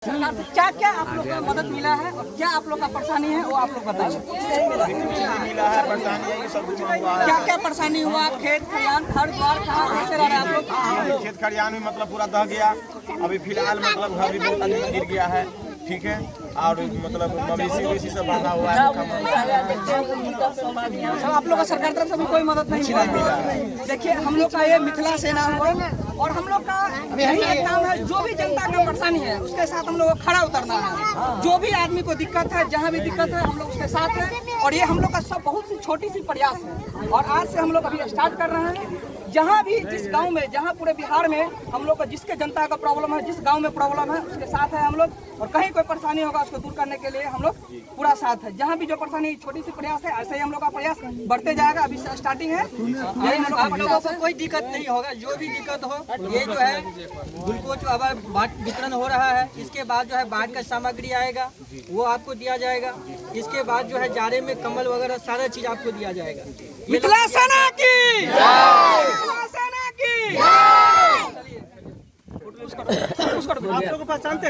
सरकार से क्या क्या आप लोग को मदद मिला है और क्या आप लोग का परेशानी है वो आप लोग बताइए। मिला है परेशानी है, ये सब कुछ हुआ है। क्या क्या परेशानी हुआ? खेत खलियान घर द्वार कहाँ कैसे रह रहे हैं आप लोग? खेत खलियान में मतलब पूरा दह गया। अभी फिलहाल मतलब घर भी बहुत अधिक गिर गया है, ठीक है। और मतलब मवेशी ववेशी सब बांधा हुआ है। सब आप लोग का सरकार तरफ से भी कोई मदद नहीं मिला। देखिए हम लोग का ये मिथिला सेना हुआ और हम लोग का यही एक काम है, जो भी जनता का परेशानी है उसके साथ हम लोग को खड़ा उतरना है। जो भी आदमी को दिक्कत है, जहाँ भी दिक्कत है, हम लोग उसके साथ हैं। और ये हम लोग का सब बहुत सी छोटी सी प्रयास है और आज से हम लोग अभी स्टार्ट कर रहे हैं। जहाँ भी जिस गांव में, जहाँ पूरे बिहार में हम लोग को जिसके जनता का प्रॉब्लम है, जिस गांव में प्रॉब्लम है उसके साथ है हम लोग। और कहीं कोई परेशानी होगा उसको दूर करने के लिए हम लोग पूरा साथ है। जहाँ भी जो परेशानी छोटी सी प्रयास है, ऐसे ही हम लोग का प्रयास बढ़ते जाएगा। अभी स्टार्टिंग है, यही हम लोग आप लोगों को कोई दिक्कत नहीं होगा। जो भी दिक्कत हो, ये जो है ग्लूकोज अब वितरण हो रहा है। इसके बाद जो है बाढ़ का सामग्री आएगा, वो आपको दिया जाएगा। इसके बाद जो है जाड़े में कंबल वगैरह सारा चीज आपको दिया जाएगा। मिथिला सेना की मिथिला सेना की। आप लोग को पहचानते